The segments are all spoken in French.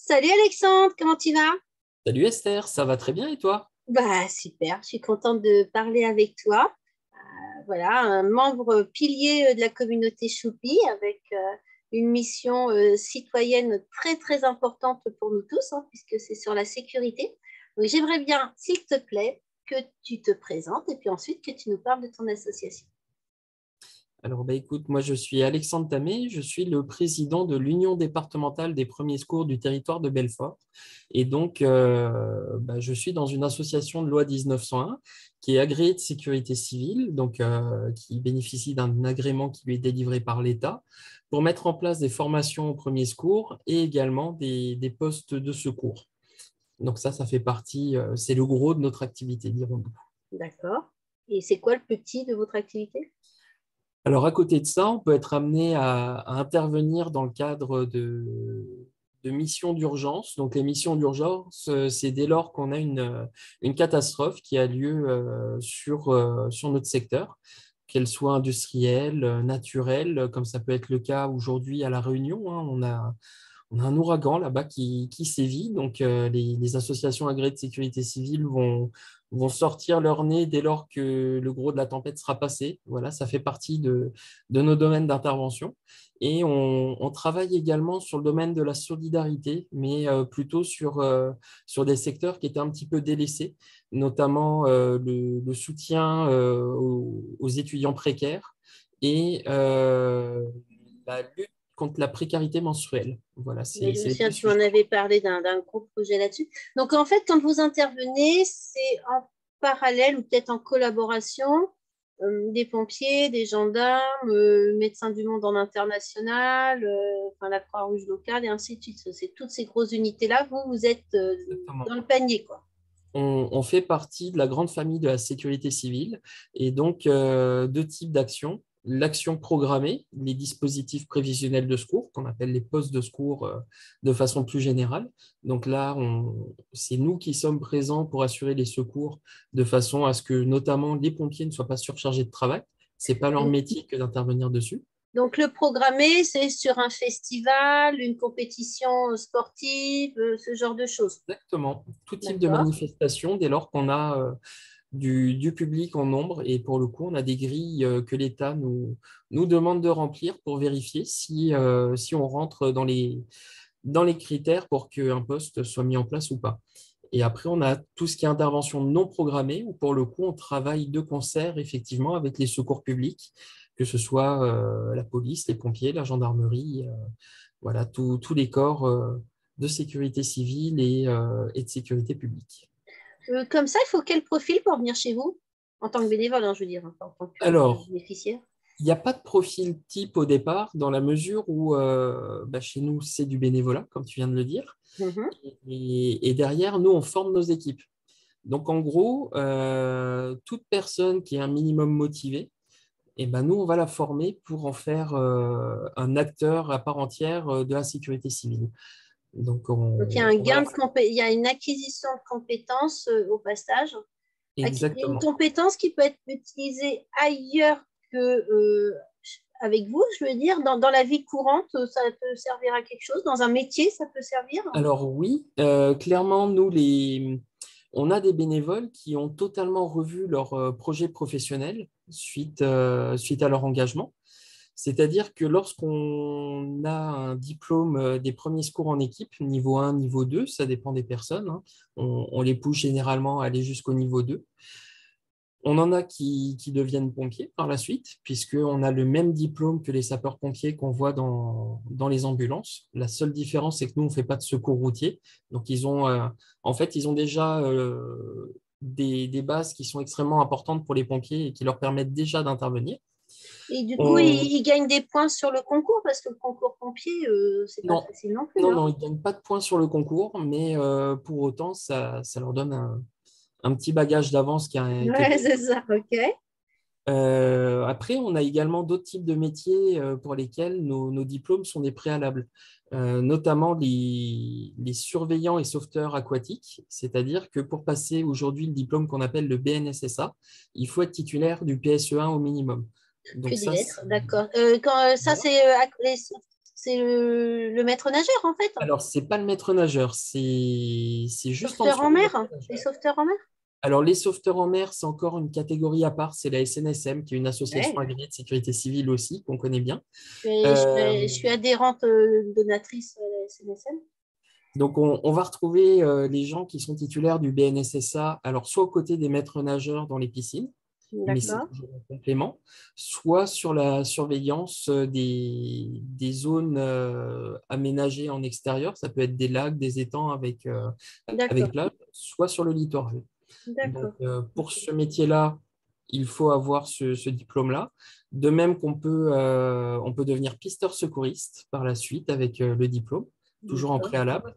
Salut Alexandre, comment tu vas? Salut Esther, ça va très bien et toi? Bah super, je suis contente de parler avec toi. Voilà, un membre pilier de la communauté Choupi avec une mission citoyenne très très importante pour nous tous, hein, puisque c'est sur la sécurité. Donc j'aimerais bien, s'il te plaît, que tu te présentes et puis ensuite que tu nous parles de ton association. Alors écoute, moi je suis Alexandre Tamé, je suis le président de l'Union départementale des premiers secours du territoire de Belfort. Et donc je suis dans une association de loi 1901 qui est agréée de sécurité civile, donc qui bénéficie d'un agrément qui lui est délivré par l'État pour mettre en place des formations aux premiers secours et également des postes de secours. Donc ça fait partie, c'est le gros de notre activité, dirons-nous. D'accord. Et c'est quoi le petit de votre activité? Alors, à côté de ça, on peut être amené à intervenir dans le cadre de missions d'urgence. Donc, les missions d'urgence, c'est dès lors qu'on a une catastrophe qui a lieu sur notre secteur, qu'elle soit industrielle, naturelle, comme ça peut être le cas aujourd'hui à La Réunion, hein. On a un ouragan là-bas qui sévit. Donc, les associations agréées de sécurité civile vont sortir leur nez dès lors que le gros de la tempête sera passé. Voilà, ça fait partie de nos domaines d'intervention. Et on travaille également sur le domaine de la solidarité, mais plutôt sur des secteurs qui étaient un petit peu délaissés, notamment le soutien aux étudiants précaires et la lutte contre la précarité menstruelle. Voilà, Mais je me c'est les deux souviens, tu m'en sujets. avais parlé d'un gros projet là-dessus. Donc, en fait, quand vous intervenez, c'est en parallèle ou peut-être en collaboration des pompiers, des gendarmes, Médecins du Monde en international, enfin, la Croix-Rouge locale et ainsi de suite. C'est toutes ces grosses unités-là. Vous êtes Exactement. dans le panier, quoi. On fait partie de la grande famille de la sécurité civile et donc deux types d'actions. L'action programmée, les dispositifs prévisionnels de secours, qu'on appelle les postes de secours de façon plus générale. Donc là, c'est nous qui sommes présents pour assurer les secours de façon à ce que notamment les pompiers ne soient pas surchargés de travail. Ce n'est pas leur métier que d'intervenir dessus. Donc, le programmé, c'est sur un festival, une compétition sportive, ce genre de choses. Exactement. Tout type de D'accord. manifestation dès lors qu'on a du public en nombre. Et pour le coup, on a des grilles que l'État nous demande de remplir pour vérifier si on rentre dans les critères pour qu'un poste soit mis en place ou pas. Et après, on a tout ce qui est intervention non programmée, où pour le coup, on travaille de concert effectivement avec les secours publics, que ce soit la police, les pompiers, la gendarmerie, voilà, tous les corps de sécurité civile et de sécurité publique. Comme ça, il faut quel profil pour venir chez vous? En tant que bénévole, hein, je veux dire, hein, pas en tant que Alors, bénéficiaire. il n'y a pas de profil type au départ, dans la mesure où chez nous, c'est du bénévolat, comme tu viens de le dire. Mhm. Et derrière, nous, on forme nos équipes. Donc, en gros, toute personne qui est un minimum motivée, eh ben, nous, on va la former pour en faire un acteur à part entière de la sécurité civile. Donc, Donc, il y a un on va gain la de il y a une acquisition de compétences au passage. Une exactement. compétence qui peut être utilisée ailleurs que avec vous, je veux dire, dans la vie courante, ça peut servir à quelque chose. Dans un métier, ça peut servir. Alors oui, clairement, on a des bénévoles qui ont totalement revu leur projet professionnel suite à leur engagement. C'est-à-dire que lorsqu'on a un diplôme des premiers secours en équipe, niveau 1, niveau 2, ça dépend des personnes, hein, on les pousse généralement à aller jusqu'au niveau 2. On en a qui deviennent pompiers par la suite, puisqu'on a le même diplôme que les sapeurs-pompiers qu'on voit dans les ambulances. La seule différence, c'est que nous, on ne fait pas de secours routier. Donc, en fait, ils ont déjà des bases qui sont extrêmement importantes pour les pompiers et qui leur permettent déjà d'intervenir. Et du coup, On- il gagne des points sur le concours parce que le concours pompier, c'est pas Non, facile non plus, non, hein. non, ils ne gagnent pas de points sur le concours, mais pour autant, ça leur donne un petit bagage d'avance qui est Ouais, c'est ça, ok. Après, on a également d'autres types de métiers pour lesquels nos diplômes sont des préalables, notamment les surveillants et sauveteurs aquatiques, c'est-à-dire que pour passer aujourd'hui le diplôme qu'on appelle le BNSSA, il faut être titulaire du PSE1 au minimum. Que Donc des ça, lettres, d'accord. Ça, voilà. c'est C'est le maître nageur, en fait. Alors, c'est pas le maître nageur, c'est juste en Sauveteur dessous en du maître mer. Les nageur. sauveteurs en mer. Alors, les sauveteurs en mer, c'est encore une catégorie à part, c'est la SNSM, qui est une association Ouais. agréée de sécurité civile aussi, qu'on connaît bien. Je suis adhérente donatrice à la SNSM. Donc, on va retrouver les gens qui sont titulaires du BNSSA, alors soit aux côtés des maîtres nageurs dans les piscines, mais c'est D'accord. toujours un complément, soit sur la surveillance des zones aménagées en extérieur, ça peut être des lacs, des étangs avec D'accord. plage, soit sur le littoral. Donc, D'accord. pour ce métier-là, il faut avoir ce diplôme-là. De même on peut devenir pisteur secouriste par la suite avec le diplôme, toujours en D'accord. préalable.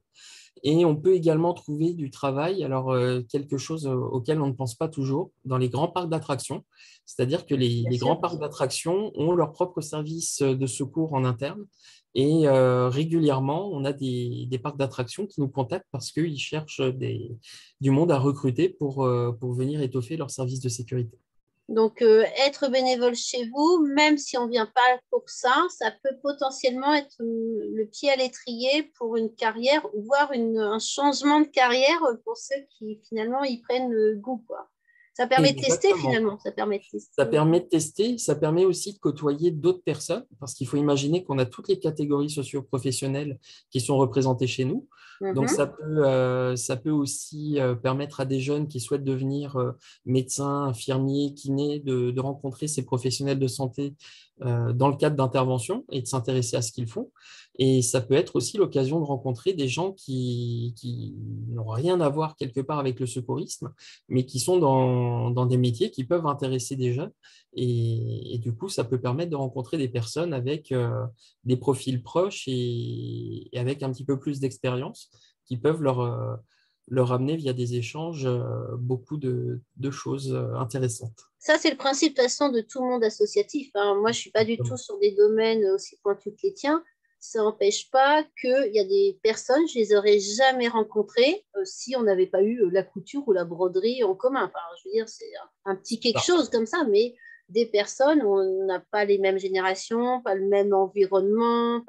Et on peut également trouver du travail, alors quelque chose auquel on ne pense pas toujours, dans les grands parcs d'attractions. C'est-à-dire que Bien les sûr. grands parcs d'attractions ont leur propre service de secours en interne. Et régulièrement, on a des parcs d'attractions qui nous contactent parce qu'ils cherchent du monde à recruter pour venir étoffer leur service de sécurité. Donc, être bénévole chez vous, même si on ne vient pas pour ça, ça peut potentiellement être le pied à l'étrier pour une carrière, voire un changement de carrière pour ceux qui finalement y prennent goût, quoi. Ça permet de tester Exactement. finalement, ça permet de Ça tester. permet de tester, ça permet aussi de côtoyer d'autres personnes, parce qu'il faut imaginer qu'on a toutes les catégories socio-professionnelles qui sont représentées chez nous. Donc, Mhm. ça peut aussi permettre à des jeunes qui souhaitent devenir médecins, infirmiers, kinés, de rencontrer ces professionnels de santé dans le cadre d'interventions et de s'intéresser à ce qu'ils font. Et ça peut être aussi l'occasion de rencontrer des gens qui n'ont rien à voir quelque part avec le secourisme, mais qui sont dans des métiers qui peuvent intéresser des jeunes. Et du coup, ça peut permettre de rencontrer des personnes avec des profils proches et avec un petit peu plus d'expérience qui peuvent leur amener via des échanges beaucoup de choses intéressantes. Ça, c'est le principe de toute façon de tout le monde associatif, hein. Moi, je ne suis pas du tout sur des domaines aussi pointus que les tiens. Ça n'empêche pas qu'il y a des personnes, je ne les aurais jamais rencontrées si on n'avait pas eu la couture ou la broderie en commun. Enfin, je veux dire, c'est un petit quelque Ça. chose comme ça, mais des personnes, on n'a pas les mêmes générations, pas le même environnement,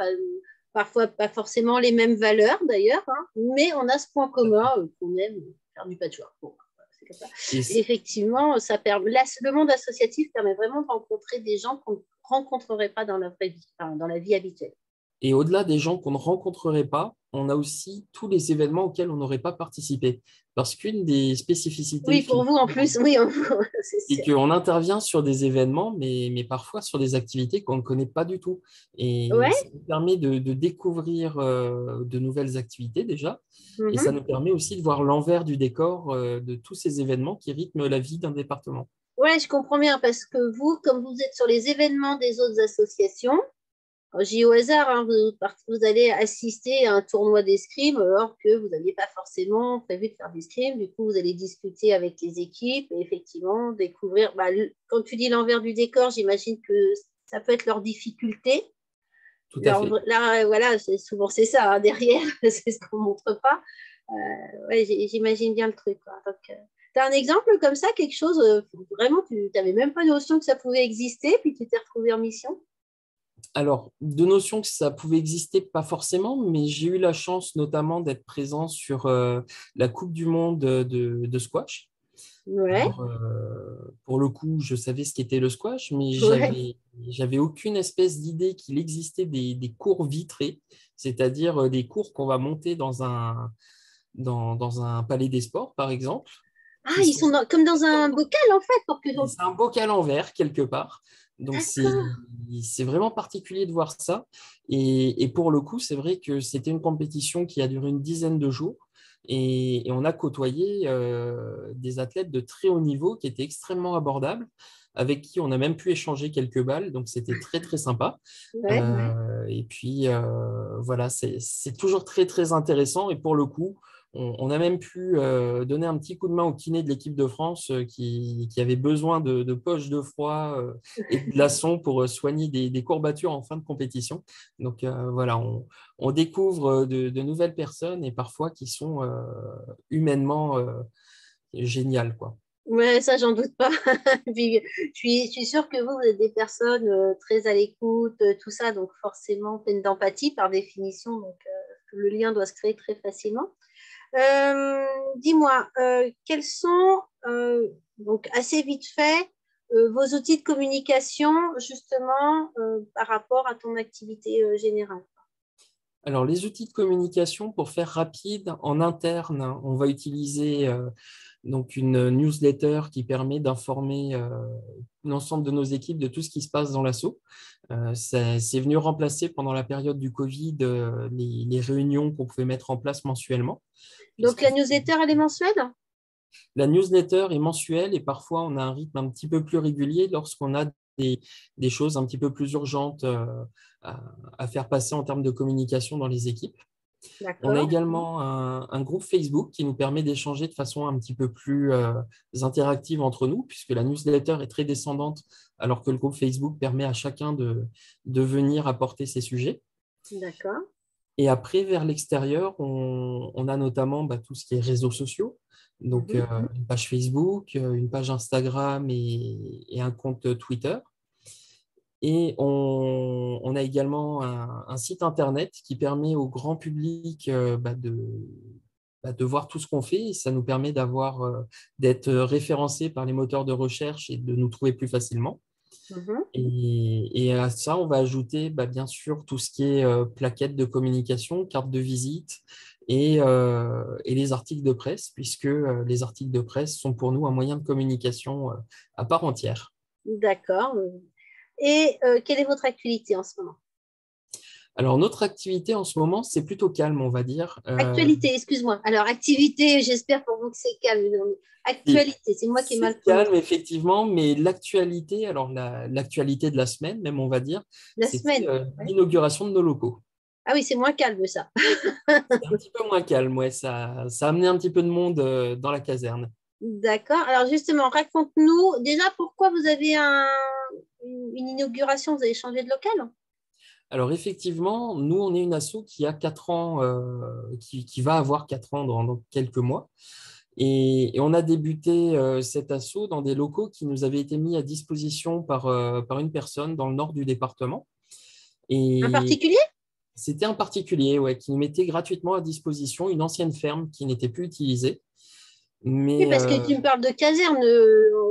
parfois pas forcément les mêmes valeurs d'ailleurs, hein, mais on a ce point commun qu'on aime faire du patchwork. Bon, c'est comme ça. Et, Et effectivement, le monde associatif permet vraiment de rencontrer des gens qu'on ne rencontrerait pas dans la vraie vie, enfin, dans la vie habituelle. Et au-delà des gens qu'on ne rencontrerait pas, on a aussi tous les événements auxquels on n'aurait pas participé. Parce qu'une des spécificités Oui, pour vous en finalement, plus, oui, c'est c'est sûr. qu'on intervient sur des événements, mais parfois sur des activités qu'on ne connaît pas du tout. Et ça Ouais. nous permet de découvrir de nouvelles activités déjà. Et ça Mhm. nous permet aussi de voir l'envers du décor de tous ces événements qui rythment la vie d'un département. Ouais, je comprends bien parce que vous, comme vous êtes sur les événements des autres associations, j'ai au hasard, hein, vous allez assister à un tournoi d'escrime alors que vous n'aviez pas forcément prévu de faire d'escrime. Du coup, vous allez discuter avec les équipes et effectivement découvrir. Bah, quand tu dis l'envers du décor, j'imagine que ça peut être leur difficulté. Tout à fait. Là, voilà, c'est ça, hein, derrière, c'est ce qu'on ne montre pas. Ouais, j'imagine bien le truc, quoi. Donc, tu as un exemple comme ça, quelque chose, vraiment, tu n'avais même pas notion que ça pouvait exister, puis tu t'es retrouvé en mission? Alors, de notions que ça pouvait exister, pas forcément, mais j'ai eu la chance notamment d'être présent sur la Coupe du Monde de squash. Ouais, Alors, pour le coup, je savais ce qu'était le squash, mais ouais. j'avais aucune espèce d'idée qu'il existait des cours vitrés, c'est-à-dire des cours qu'on va monter dans un palais des sports, par exemple, Ah, qui ils sont sont comme dans un bocal, en fait, pour que... c'est un bocal en verre quelque part. Donc, D'accord. c'est vraiment particulier de voir ça. Et pour le coup, c'est vrai que c'était une compétition qui a duré une dizaine de jours. Et on a côtoyé des athlètes de très haut niveau qui étaient extrêmement abordables, avec qui on a même pu échanger quelques balles. Donc, c'était très, très sympa. Ouais. Et puis, voilà, c'est toujours très, très intéressant. Et pour le coup, on a même pu donner un petit coup de main au kiné de l'équipe de France qui avait besoin de poches de froid et de glaçons pour soigner des courbatures en fin de compétition. Donc voilà, on découvre de nouvelles personnes et parfois qui sont humainement géniales, quoi. Ouais, ça, j'en doute pas. Puis, je suis sûre que vous êtes des personnes très à l'écoute, tout ça, donc forcément pleine d'empathie par définition, donc le lien doit se créer très facilement. Dis-moi, quels sont, donc assez vite fait, vos outils de communication justement par rapport à ton activité générale? Alors, les outils de communication, pour faire rapide, en interne, on va utiliser donc une newsletter qui permet d'informer l'ensemble de nos équipes de tout ce qui se passe dans l'asso. C'est venu remplacer pendant la période du Covid les réunions qu'on pouvait mettre en place mensuellement, Donc puisque la newsletter, elle est mensuelle? la newsletter est mensuelle et parfois on a un rythme un petit peu plus régulier lorsqu'on a des choses un petit peu plus urgentes à faire passer en termes de communication dans les équipes. On a D'accord. également un groupe Facebook qui nous permet d'échanger de façon un petit peu plus interactive entre nous, puisque la newsletter est très descendante, alors que le groupe Facebook permet à chacun de venir apporter ses sujets. D'accord. Et après, vers l'extérieur, on a notamment tout ce qui est réseaux sociaux, donc Mhm. une page Facebook, une page Instagram et un compte Twitter. Et on a également un site internet qui permet au grand public de voir tout ce qu'on fait. Et ça nous permet d'être référencé par les moteurs de recherche et de nous trouver plus facilement. Mhm. Et à ça, on va ajouter bien sûr tout ce qui est plaquettes de communication, cartes de visite et les articles de presse, puisque les articles de presse sont pour nous un moyen de communication à part entière. D'accord. Et quelle est votre actualité en ce moment? Alors, notre activité en ce moment, c'est plutôt calme, on va dire. Actualité, excuse-moi. Alors, activité, j'espère pour vous que c'est calme. Non, mais C'est actualité, c'est moi qui ai c'est mal prononcé. calme, effectivement, mais l'actualité, alors l'actualité de la semaine, même, on va dire, La c'était semaine. Ouais. l'inauguration de nos locaux. Ah oui, c'est moins calme ça. C'était un petit peu moins calme, ouais, ça a amené un petit peu de monde dans la caserne. D'accord. Alors justement, raconte-nous déjà pourquoi vous avez une inauguration, vous avez changé de local? Alors, effectivement, nous, on est une asso qui a 4 ans, qui va avoir 4 ans dans quelques mois. Et on a débuté cet assaut dans des locaux qui nous avaient été mis à disposition par une personne dans le nord du département. Un Et particulier? c'était un particulier, ouais, qui nous mettait gratuitement à disposition une ancienne ferme qui n'était plus utilisée. Oui, Mais parce que tu me parles de caserne.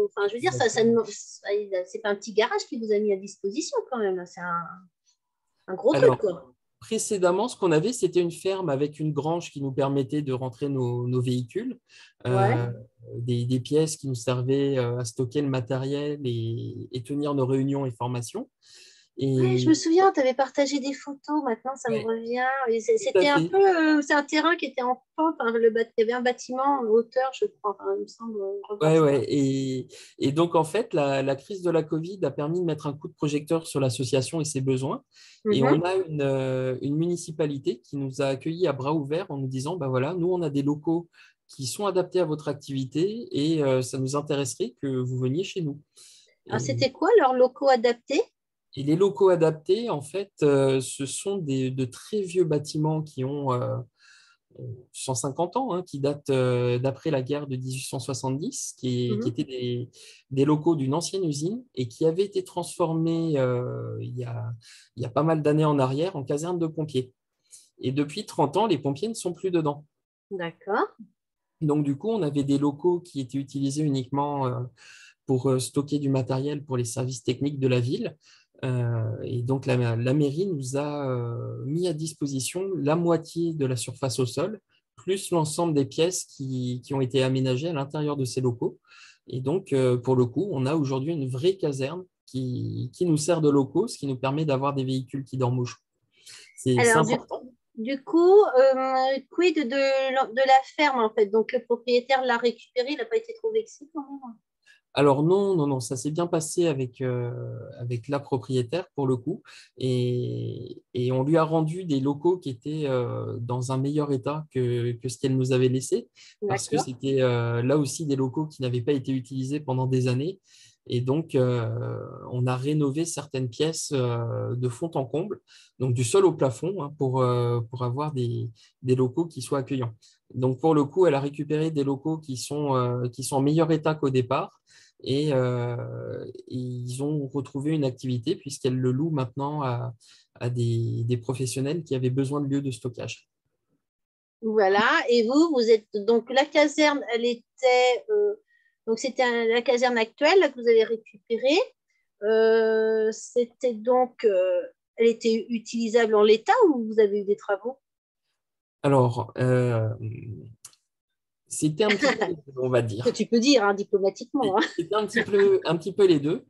Enfin, je veux dire, exactement. c'est pas un petit garage qui vous a mis à disposition quand même. C'est un gros truc, Alors, quoi. précédemment, ce qu'on avait, c'était une ferme avec une grange qui nous permettait de rentrer nos véhicules, Ouais. euh, des pièces qui nous servaient à stocker le matériel et tenir nos réunions et formations. Ouais, je me Et souviens, tu avais partagé des photos, maintenant ça me ouais, revient. Et tout à c'était un fait. peu, c'est un terrain qui était en pente, hein, il y avait un bâtiment en hauteur, je crois, enfin, il me semble revoir Ouais, ça. ouais. Et donc, en fait, la crise de la Covid a permis de mettre un coup de projecteur sur l'association et ses besoins. Et Mhm. on a une municipalité qui nous a accueillis à bras ouverts en nous disant, voilà, nous, on a des locaux qui sont adaptés à votre activité et ça nous intéresserait que vous veniez chez nous. Alors, Et, c'était quoi leurs locaux adaptés? et les locaux adaptés, en fait, ce sont de très vieux bâtiments qui ont 150 ans, hein, qui datent d'après la guerre de 1870, qui Mhm. étaient des locaux d'une ancienne usine et qui avaient été transformés il y a pas mal d'années en arrière en caserne de pompiers. Et depuis 30 ans, les pompiers ne sont plus dedans. D'accord. Donc, du coup, on avait des locaux qui étaient utilisés uniquement pour stocker du matériel pour les services techniques de la ville. Et donc, la mairie nous a mis à disposition la moitié de la surface au sol, plus l'ensemble des pièces qui ont été aménagées à l'intérieur de ces locaux. Et donc, pour le coup, on a aujourd'hui une vraie caserne qui nous sert de locaux, ce qui nous permet d'avoir des véhicules qui dorment au chaud. C'est Alors, important. du coup, quid de la ferme, en fait? Donc, le propriétaire l'a récupéré, il n'a pas été trop vexé quand même. Alors non, non, non, ça s'est bien passé avec la propriétaire pour le coup. Et on lui a rendu des locaux qui étaient dans un meilleur état que ce qu'elle nous avait laissé, parce que D'accord. c'était là aussi des locaux qui n'avaient pas été utilisés pendant des années. Et donc, on a rénové certaines pièces de fond en comble, donc du sol au plafond, hein, pour avoir des locaux qui soient accueillants. Donc, pour le coup, elle a récupéré des locaux qui sont en meilleur état qu'au départ. Et ils ont retrouvé une activité puisqu'elle le loue maintenant à des professionnels qui avaient besoin de lieux de stockage. Voilà. Et vous êtes donc la caserne, elle était donc c'était la caserne actuelle là, que vous avez récupérée. C'était donc elle était utilisable en l'état ou vous avez eu des travaux? Alors, c'était un petit peu les deux, on va Que dire. tu peux dire hein, diplomatiquement. Hein. C'était un petit peu les deux.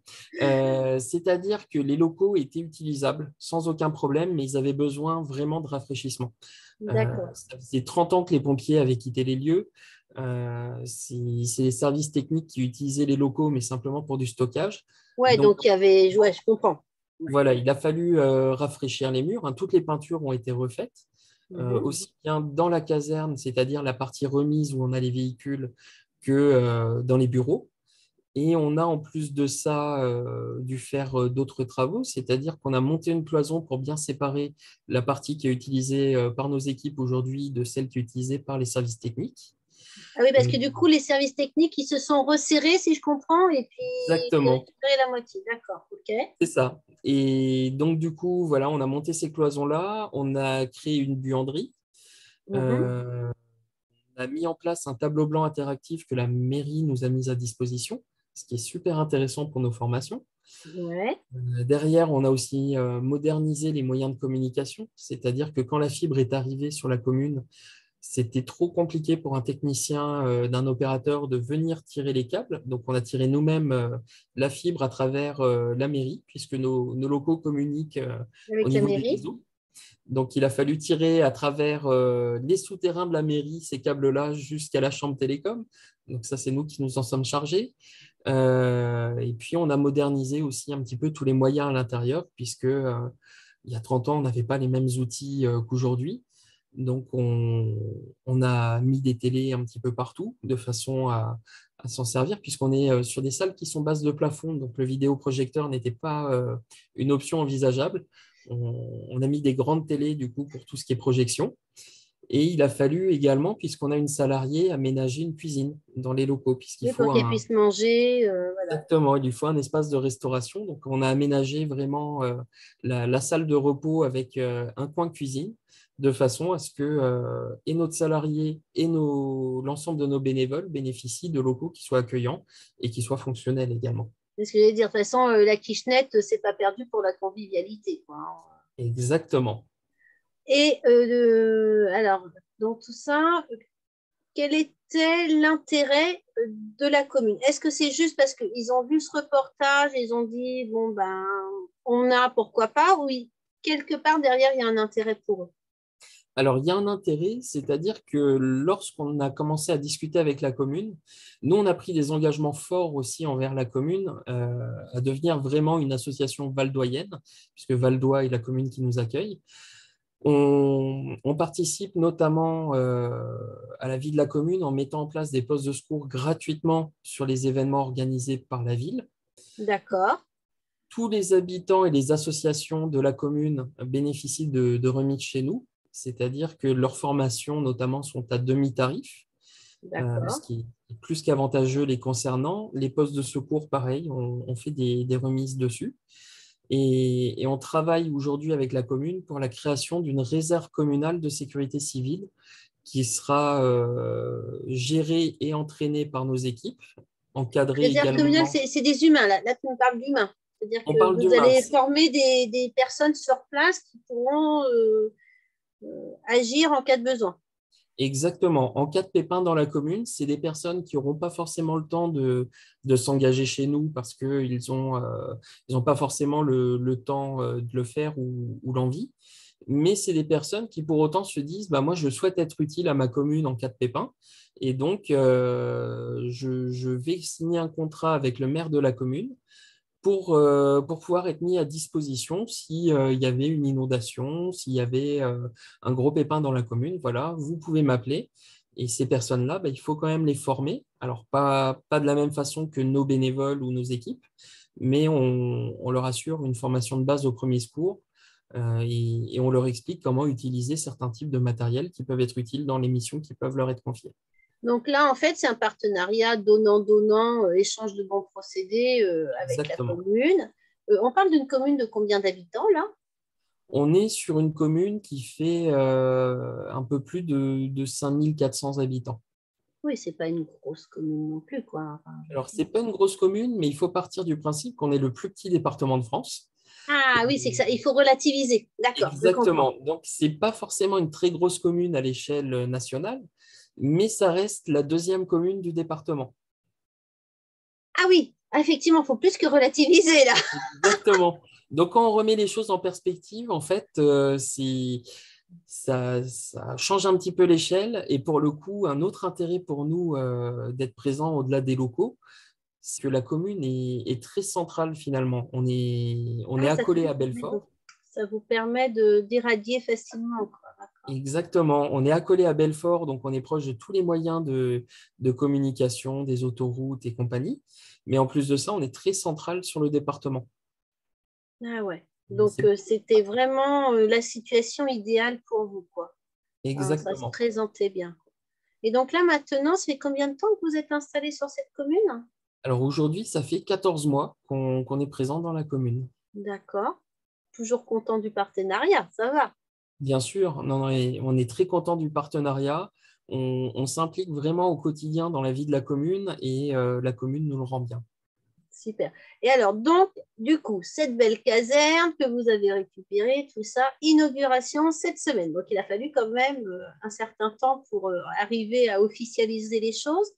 C'est-à-dire que les locaux étaient utilisables sans aucun problème, mais ils avaient besoin vraiment de rafraîchissement. D'accord. Ça faisait 30 ans que les pompiers avaient quitté les lieux. C'est les services techniques qui utilisaient les locaux, mais simplement pour du stockage. Ouais, Donc, donc il y avait, ouais, je comprends. Ouais. voilà, il a fallu rafraîchir les murs, hein. Toutes les peintures ont été refaites, Mhm. aussi bien dans la caserne, c'est-à-dire la partie remise où on a les véhicules, que dans les bureaux. Et on a en plus de ça dû faire d'autres travaux, c'est-à-dire qu'on a monté une cloison pour bien séparer la partie qui est utilisée par nos équipes aujourd'hui de celle qui est utilisée par les services techniques. Ah oui, parce que Et du coup, les services techniques, ils se sont resserrés, si je comprends, et puis j'ai exactement, récupéré la moitié. D'accord, ok. c'est ça. Et donc du coup, voilà, on a monté ces cloisons-là, on a créé une buanderie, Mhm. euh, on a mis en place un tableau blanc interactif que la mairie nous a mis à disposition, ce qui est super intéressant pour nos formations. Ouais. Derrière, on a aussi modernisé les moyens de communication, c'est-à-dire que quand la fibre est arrivée sur la commune, c'était trop compliqué pour un technicien d'un opérateur de venir tirer les câbles. Donc, on a tiré nous-mêmes la fibre à travers la mairie, puisque nos locaux communiquent au Avec la niveau des mairie. réseaux. Donc, il a fallu tirer à travers les souterrains de la mairie ces câbles-là jusqu'à la chambre télécom. Donc, ça, c'est nous qui nous en sommes chargés. Et puis, on a modernisé aussi un petit peu tous les moyens à l'intérieur, puisque il y a 30 ans, on n'avait pas les mêmes outils qu'aujourd'hui. Donc, on a mis des télés un petit peu partout de façon à s'en servir, puisqu'on est sur des salles qui sont basses de plafond. Donc, le vidéoprojecteur n'était pas une option envisageable. On a mis des grandes télés, du coup, pour tout ce qui est projection. Et il a fallu également, puisqu'on a une salariée, aménager une cuisine dans les locaux, puisqu'il Oui, pour faut qu'elle puisse manger. Voilà. exactement, il lui faut un espace de restauration. Donc, on a aménagé vraiment la salle de repos avec un coin cuisine, de façon à ce que et notre salarié et l'ensemble de nos bénévoles bénéficient de locaux qui soient accueillants et qui soient fonctionnels également. C'est ce que j'allais dire. De toute façon, la quichette, c'est pas perdu pour la convivialité, quoi. Hein. Exactement. Et alors, dans tout ça, quel était l'intérêt de la commune? Est-ce que c'est juste parce qu'ils ont vu ce reportage, ils ont dit, bon, ben, on a, pourquoi pas, ou quelque part derrière, il y a un intérêt pour eux? Alors, il y a un intérêt, c'est-à-dire que lorsqu'on a commencé à discuter avec la commune, nous, on a pris des engagements forts aussi envers la commune à devenir vraiment une association valdoyenne, puisque Valdois est la commune qui nous accueille. On participe notamment à la vie de la commune en mettant en place des postes de secours gratuitement sur les événements organisés par la ville. D'accord, Tous les habitants et les associations de la commune bénéficient de remises chez nous, c'est-à-dire que leurs formations, notamment, sont à demi-tarif, ce d'accord. qui est plus qu'avantageux les concernant. Les postes de secours, pareil, on fait des remises dessus. Et on travaille aujourd'hui avec la commune pour la création d'une réserve communale de sécurité civile qui sera gérée et entraînée par nos équipes, encadrée Réserve communale, également. c'est des humains, là. Là, tu me parles d'humains. C'est-à-dire On que parle vous d'humains. allez former des personnes sur place qui pourront agir en cas de besoin. Exactement. En cas de pépin dans la commune, c'est des personnes qui n'auront pas forcément le temps de s'engager chez nous parce qu'ils ils ont pas forcément le temps de le faire ou l'envie. Mais c'est des personnes qui pour autant se disent, bah, moi, je souhaite être utile à ma commune en cas de pépin. Et donc, je vais signer un contrat avec le maire de la commune pour pouvoir être mis à disposition s'il y avait une inondation, s'il y avait un gros pépin dans la commune. Voilà, vous pouvez m'appeler. Et ces personnes-là, bah, il faut quand même les former Alors, pas de la même façon que nos bénévoles ou nos équipes, mais on leur assure une formation de base au premier secours et on leur explique comment utiliser certains types de matériel qui peuvent être utiles dans les missions qui peuvent leur être confiées. Donc là, en fait, c'est un partenariat donnant-donnant, échange de bons procédés avec la Exactement. commune. On parle d'une commune de combien d'habitants là? On est sur une commune qui fait un peu plus de 5400 habitants. Oui, c'est pas une grosse commune non plus, quoi. Enfin, Alors, ce n'est pas une grosse commune, mais il faut partir du principe qu'on est le plus petit département de France. ah Et oui, c'est que ça, il faut relativiser. D'accord, je comprends. exactement. Donc, ce n'est pas forcément une très grosse commune à l'échelle nationale, mais ça reste la deuxième commune du département. Ah oui, effectivement, il faut plus que relativiser là. Exactement. Donc, quand on remet les choses en perspective, en fait, ça change un petit peu l'échelle. Et pour le coup, un autre intérêt pour nous d'être présent au-delà des locaux, c'est que la commune est très centrale finalement. On est Ah, accolé à Belfort. ça vous permet d'irradier facilement, quoi. D'accord. Exactement. On est accolé à Belfort, donc on est proche de tous les moyens de communication, des autoroutes et compagnie. Mais en plus de ça, on est très central sur le département. Ah ouais. Donc, C'est c'était vraiment la situation idéale pour vous, quoi. Enfin, ça se exactement. présentait bien. Et donc là, maintenant, ça fait combien de temps que vous êtes installé sur cette commune? Alors aujourd'hui, ça fait 14 mois qu'on est présent dans la commune. D'accord. Toujours content du partenariat, ça va. Bien sûr, non, non, et on est très content du partenariat. On s'implique vraiment au quotidien dans la vie de la commune et la commune nous le rend bien. Super. Et alors, donc, du coup, cette belle caserne que vous avez récupérée, tout ça, inauguration cette semaine. Donc, il a fallu quand même un certain temps pour arriver à officialiser les choses.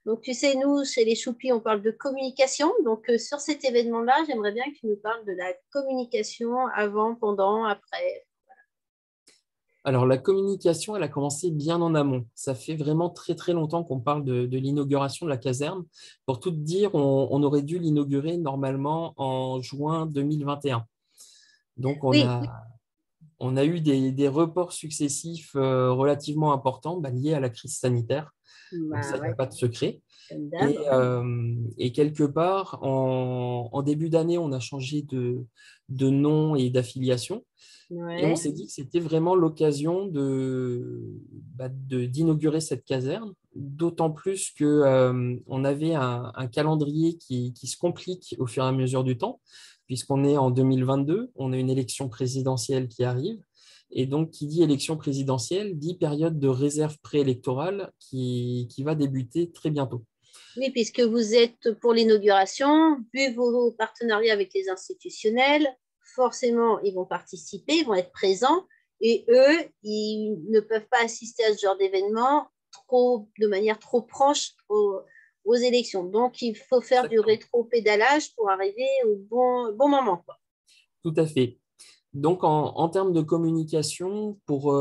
Donc, tu sais, nous, chez les Choupis, on parle de communication. Donc, sur cet événement-là, j'aimerais bien que tu nous parles de la communication avant, pendant, après. Alors la communication, elle a commencé bien en amont. Ça fait vraiment très très longtemps qu'on parle de l'inauguration de la caserne. Pour tout te dire, on aurait dû l'inaugurer normalement en juin 2021. Donc Oui, oui. on a eu des reports successifs relativement importants liés à la crise sanitaire. Donc ça, Bah il n'y a ouais, pas de secret. comme Et, d'hab. et quelque part, en début d'année, on a changé de nom et d'affiliation. Et on Ouais. s'est dit que c'était vraiment l'occasion d'inaugurer cette caserne, d'autant plus que, on avait un calendrier qui se complique au fur et à mesure du temps, puisqu'on est en 2022, on a une élection présidentielle qui arrive. Et donc, qui dit élection présidentielle, dit période de réserve préélectorale qui va débuter très bientôt. Oui, puisque vous êtes pour l'inauguration, vu vos partenariats avec les institutionnels, forcément, ils vont participer, ils vont être présents, et eux, ils ne peuvent pas assister à ce genre d'événement de manière trop proche aux élections. Donc, il faut faire du Exactement. rétro-pédalage pour arriver au bon moment, quoi. Tout à fait. Donc, en termes de communication, pour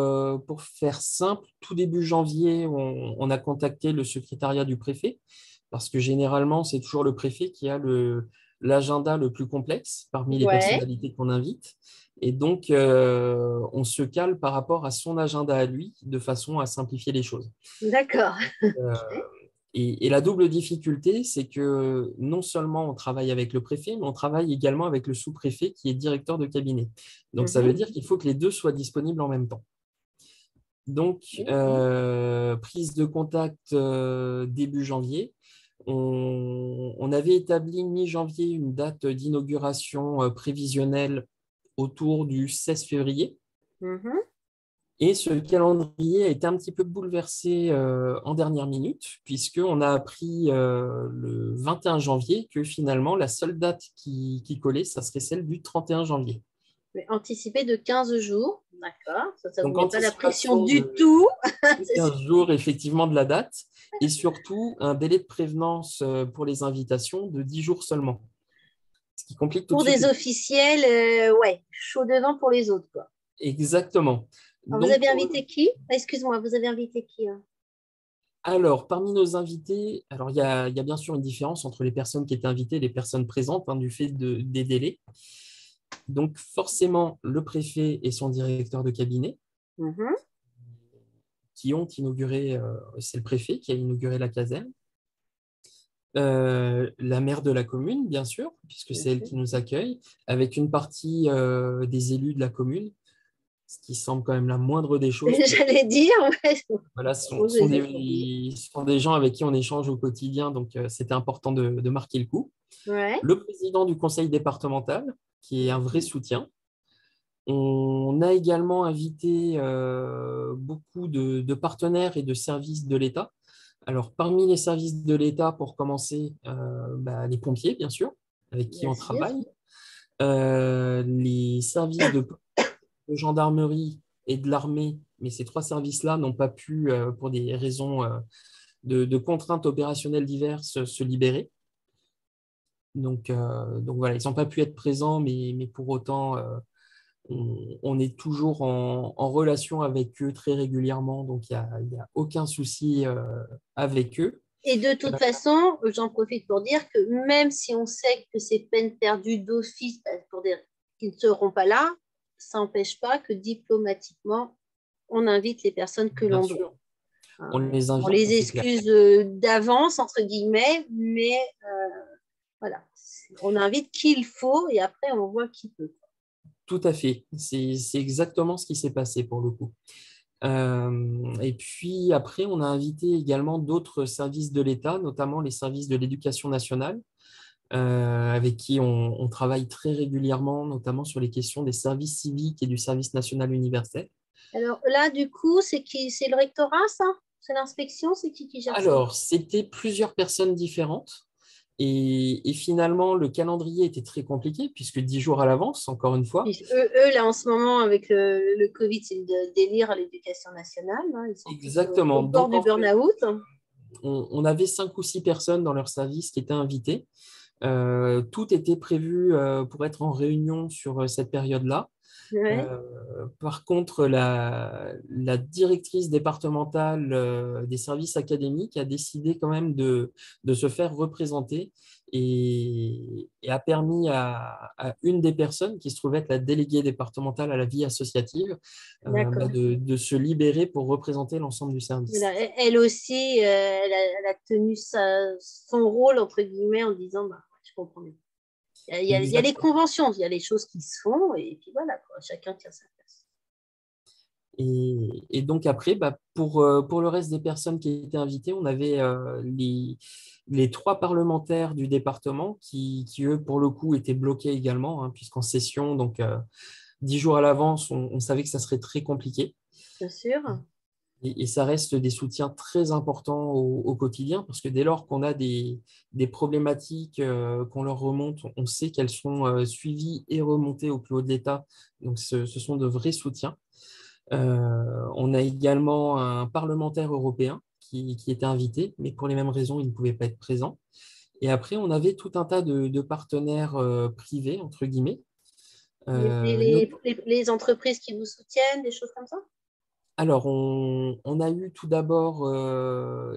faire simple, tout début janvier, on a contacté le secrétariat du préfet, parce que généralement, c'est toujours le préfet qui a l'agenda le plus complexe parmi les Ouais, personnalités qu'on invite. Et donc, on se cale par rapport à son agenda à lui, de façon à simplifier les choses. d'accord. Euh, et la double difficulté, c'est que non seulement on travaille avec le préfet, mais on travaille également avec le sous-préfet qui est directeur de cabinet. Donc, ça veut Mhm. dire qu'il faut que les deux soient disponibles en même temps. Donc, prise de contact début janvier. On avait établi mi-janvier une date d'inauguration prévisionnelle autour du 16 février. Mhm. Et ce calendrier a été un petit peu bouleversé en dernière minute, puisqu'on a appris le 21 janvier que finalement, la seule date qui collait, ça serait celle du 31 janvier. Mais anticipé de 15 jours, d'accord. Ça ne vous Donc, met pas la pression anticipation du de tout. 15 jours, effectivement, de la date, et surtout un délai de prévenance pour les invitations de 10 jours seulement, ce qui complique tout de Pour suite des les choses. officiels, ouais, chaud devant pour les autres, quoi. Exactement. Alors, vous Donc, avez invité qui? Ah, excuse-moi, vous avez invité qui hein? alors, parmi nos invités, alors il y a bien sûr une différence entre les personnes qui étaient invitées et les personnes présentes du fait des délais. Donc, forcément, le préfet et son directeur de cabinet Mhm. qui ont inauguré, c'est le préfet qui a inauguré la caserne. La maire de la commune, bien sûr, puisque bien c'est elle sûr. qui nous accueille, avec une partie des élus de la commune, ce qui semble quand même la moindre des choses, parce que J'allais dire, ouais, voilà, ce on sont les a oubliés. ce sont des gens avec qui on échange au quotidien, donc c'était important de marquer le coup. Ouais. Le président du conseil départemental, qui est un vrai soutien. On a également invité beaucoup de partenaires et de services de l'État. Alors, parmi les services de l'État, pour commencer, les pompiers, bien sûr, avec qui Bien on sûr. travaille, les services de gendarmerie et de l'armée, mais ces trois services-là n'ont pas pu, pour des raisons de contraintes opérationnelles diverses, se libérer. Donc voilà, ils n'ont pas pu être présents, mais pour autant, on est toujours en relation avec eux très régulièrement, donc il y a aucun souci avec eux. Et de toute façon, j'en profite pour dire que même si on sait que c'est peine perdue d'office pour dire qu'ils ne seront pas là, ça n'empêche pas que diplomatiquement, on invite les personnes que Bien l'on doit. sûr, on Hein. les On invite, les c'est clair. excuse d'avance, entre guillemets, mais voilà, on invite qui il faut et après on voit qui peut. Tout à fait, c'est exactement ce qui s'est passé pour le coup. Et puis après, on a invité également d'autres services de l'État, notamment les services de l'éducation nationale, avec qui on travaille très régulièrement, notamment sur les questions des services civiques et du service national universel. Alors là, du coup, c'est qui? C'est le rectorat, ça? C'est l'inspection? C'est qui gère ça? Alors, c'était plusieurs personnes différentes. Et finalement, le calendrier était très compliqué, puisque 10 jours à l'avance, encore une fois. Puis là, en ce moment, avec le Covid, c'est le délire à l'éducation nationale. Hein. Ils sont tous Exactement. au bord Donc, du en fait, burn-out. on avait 5 ou 6 personnes dans leur service qui étaient invitées. Tout était prévu pour être en réunion sur cette période-là. Ouais, Euh, Par contre, la directrice départementale des services académiques a décidé quand même de se faire représenter et a permis à une des personnes qui se trouvait être la déléguée départementale à la vie associative d'accord. de se libérer pour représenter l'ensemble du service. Voilà. Elle aussi, elle a tenu son rôle, entre guillemets, en disant, bah, je comprends bien. Il y a les Exactement. conventions, il y a les choses qui se font, et puis voilà, quoi, chacun tient sa place. Et donc après, pour le reste des personnes qui étaient invitées, on avait les trois parlementaires du département qui, eux, pour le coup, étaient bloqués également, hein, puisqu'en session, donc 10 jours à l'avance, on savait que ça serait très compliqué. Bien sûr. Et ça reste des soutiens très importants au quotidien, parce que dès lors qu'on a des problématiques qu'on leur remonte, on sait qu'elles sont suivies et remontées au plus haut de l'État. Donc ce sont de vrais soutiens. On a également un parlementaire européen qui était invité, mais pour les mêmes raisons, il ne pouvait pas être présent. Et après, on avait tout un tas de partenaires privés, entre guillemets. Les, Euh, not- les, les entreprises qui vous soutiennent, des choses comme ça? Alors, on a eu tout d'abord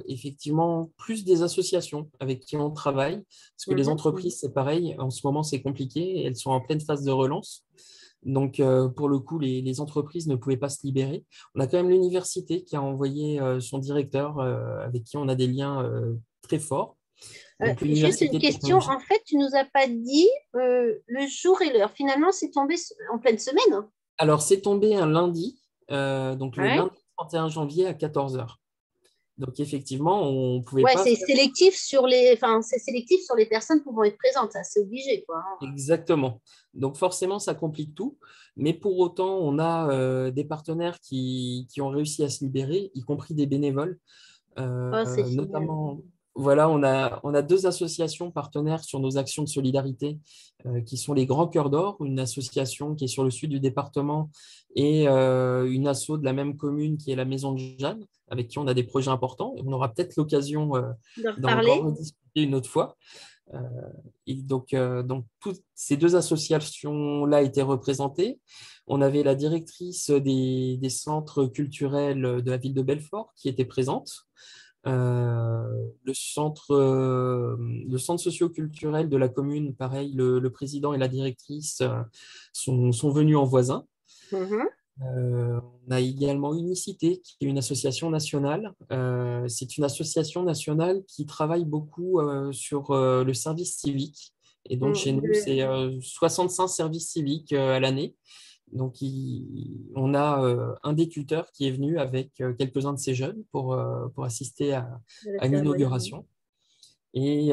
effectivement plus des associations avec qui on travaille, parce que les Mhm. entreprises, c'est pareil, en ce moment, c'est compliqué, elles sont en pleine phase de relance. Donc, pour le coup, les entreprises ne pouvaient pas se libérer. On a quand même l'université qui a envoyé son directeur avec qui on a des liens très forts. Donc, Juste une l'université question. technologique. En fait, tu nous as pas dit le jour et l'heure. Finalement, c'est tombé en pleine semaine. Hein. Alors, c'est tombé un lundi, donc le Ouais. lundi 31 janvier à 14 heures. Donc, effectivement, on ne pouvait Ouais, pas c'est faire sélectif enfin, c'est sélectif sur les personnes pouvant être présentes. Ça, c'est obligé, quoi. Hein. exactement. Donc, forcément, ça complique tout. Mais pour autant, on a des partenaires qui ont réussi à se libérer, y compris des bénévoles. Oh, c'est génial. Notamment, voilà, on a deux associations partenaires sur nos actions de solidarité qui sont les Grands Cœurs d'Or, une association qui est sur le sud du département et une asso de la même commune qui est la Maison de Jeanne, avec qui on a des projets importants. Et on aura peut-être l'occasion De d'en reparler. rediscuter une autre fois. Euh, et donc toutes ces deux associations-là étaient représentées. On avait la directrice des centres culturels de la ville de Belfort qui était présente. Euh, le centre socio-culturel de la commune, pareil, le président et la directrice sont venus en voisin. Mhm. On a également Unicité, qui est une association nationale. C'est une association nationale qui travaille beaucoup sur le service civique. Et donc, chez nous, c'est 65 services civiques à l'année. Donc, on a un des tuteurs qui est venu avec quelques-uns de ces jeunes pour assister La à une cérémonie. inauguration. Et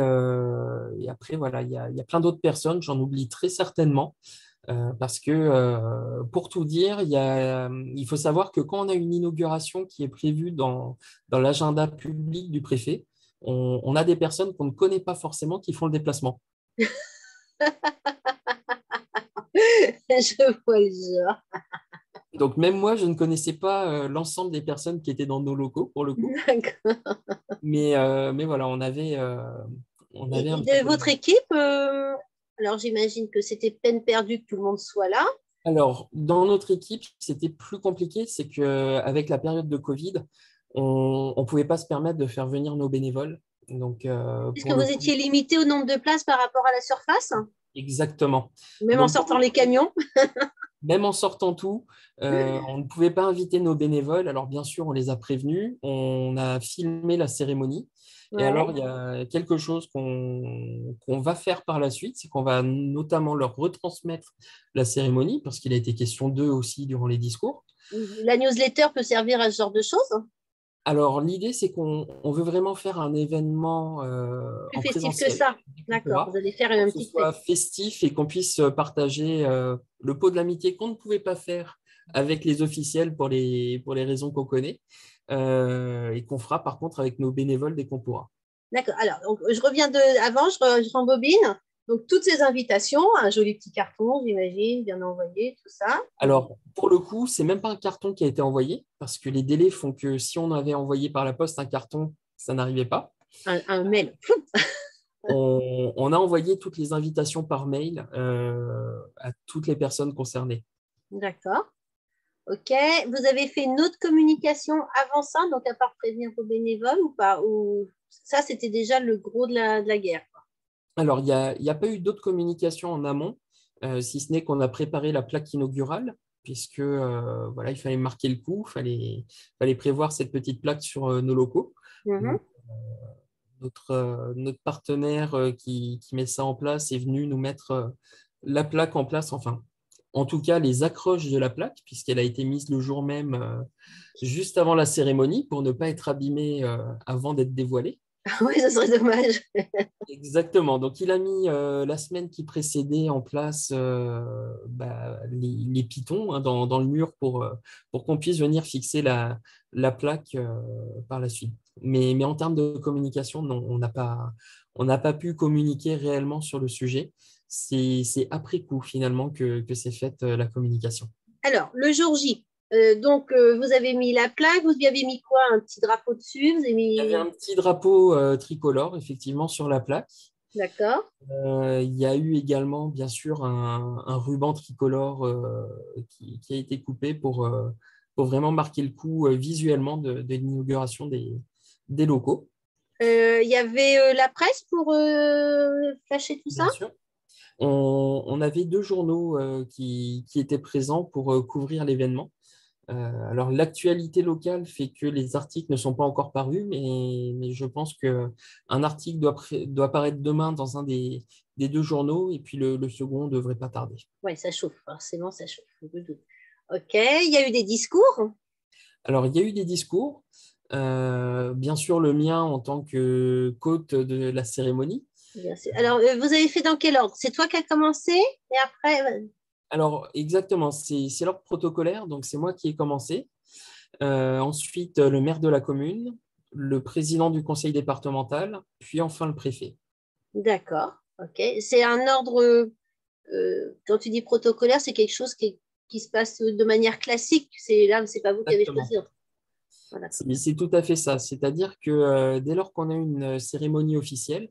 après, voilà, il y a plein d'autres personnes, j'en oublie très certainement, parce que, pour tout dire, il faut savoir que quand on a une inauguration qui est prévue dans l'agenda public du préfet, on a des personnes qu'on ne connaît pas forcément qui font le déplacement. Je vois le genre. Donc, même moi, je ne connaissais pas l'ensemble des personnes qui étaient dans nos locaux, pour le coup. D'accord. Mais voilà, on avait un Et petit de peu. votre équipe, alors j'imagine que c'était peine perdue que tout le monde soit là. Alors, dans notre équipe, c'était plus compliqué, c'est qu'avec la période de Covid, on ne pouvait pas se permettre de faire venir nos bénévoles. Donc, Est-ce que pour le vous coup, étiez limité au nombre de places par rapport à la surface, exactement. même en Donc, sortant les camions? même en sortant tout, on ne pouvait pas inviter nos bénévoles. Alors, bien sûr, on les a prévenus, on a filmé la cérémonie. Et alors, Ouais. il y a quelque chose qu'on va faire par la suite, c'est qu'on va notamment leur retransmettre la cérémonie, parce qu'il a été question d'eux aussi durant les discours. La newsletter peut servir à ce genre de choses, Alors, l'idée, c'est qu'on veut vraiment faire un événement plus en festif que présentiel, ça. qu'on D'accord, pourra, vous allez faire pour une que ce petite soit fête. festif et qu'on puisse partager le pot de l'amitié qu'on ne pouvait pas faire avec les officiels pour les raisons qu'on connaît, et qu'on fera par contre avec nos bénévoles dès qu'on pourra. D'accord. Alors, donc, je reviens avant, je rembobine. Donc, toutes ces invitations, un joli petit carton, j'imagine, bien envoyé, tout ça. Alors, pour le coup, c'est même pas un carton qui a été envoyé, parce que les délais font que si on avait envoyé par la poste un carton, ça n'arrivait pas. Un mail. On a envoyé toutes les invitations par mail à toutes les personnes concernées. D'accord. OK. Vous avez fait une autre communication avant ça, donc à part prévenir vos bénévoles ou pas? Ou ça, c'était déjà le gros de la guerre. Alors, il y a pas eu d'autres communications en amont, si ce n'est qu'on a préparé la plaque inaugurale, puisque voilà, il fallait marquer le coup, il fallait prévoir cette petite plaque sur nos locaux. Mhm. Donc, notre partenaire qui met ça en place est venu nous mettre la plaque en place, enfin, en tout cas les accroches de la plaque, puisqu'elle a été mise le jour même, juste avant la cérémonie, pour ne pas être abîmée avant d'être dévoilée. Oui, ça serait dommage. Exactement. Donc, il a mis la semaine qui précédait en place les pitons, hein, dans le mur pour qu'on puisse venir fixer la plaque par la suite. Mais en termes de communication, non, on n'a pas pu communiquer réellement sur le sujet. C'est après coup, finalement, que s'est faite la communication. Alors, le jour J, donc vous avez mis la plaque, vous y avez mis quoi? Un petit drapeau dessus, vous avez Il y avait mis. un petit drapeau tricolore, effectivement, sur la plaque. D'accord. Il y a eu également, bien sûr, un ruban tricolore qui a été coupé pour vraiment marquer le coup visuellement de l'inauguration des locaux, Il y avait la presse pour flasher tout ça? bien sûr. On avait deux journaux qui étaient présents pour couvrir l'événement. Alors, l'actualité locale fait que les articles ne sont pas encore parus, mais je pense qu'un article doit paraître demain dans un des deux journaux, et puis le second ne devrait pas tarder. Oui, ça chauffe, forcément, ça chauffe. Je me doute. OK. Il y a eu des discours. Alors, il y a eu des discours, bien sûr le mien en tant que qu'hôte de la cérémonie. Bien sûr. Alors, vous avez fait dans quel ordre? C'est toi qui as commencé et après. Alors, exactement, c'est l'ordre protocolaire, donc c'est moi qui ai commencé. Ensuite, le maire de la commune, le président du conseil départemental, puis enfin le préfet. D'accord. OK. C'est un ordre, quand tu dis protocolaire, c'est quelque chose qui se passe de manière classique. C'est là, c'est pas vous qui avez Exactement. choisi. Voilà. C'est tout à fait ça. C'est-à-dire que dès lors qu'on a une cérémonie officielle,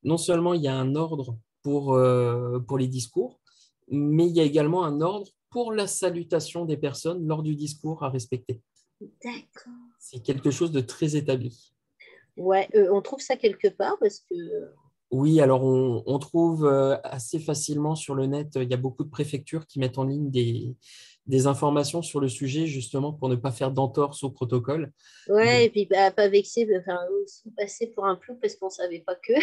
non seulement il y a un ordre pour les discours, mais il y a également un ordre pour la salutation des personnes lors du discours à respecter. D'accord. C'est quelque chose de très établi. Ouais, on trouve ça quelque part parce que. Oui, alors on trouve assez facilement sur le net, il y a beaucoup de préfectures qui mettent en ligne des informations sur le sujet, justement, pour ne pas faire d'entorse au protocole. Ouais, Donc, et puis bah, pas vexer, enfin, aussi passer pour un plou parce qu'on ne savait pas que.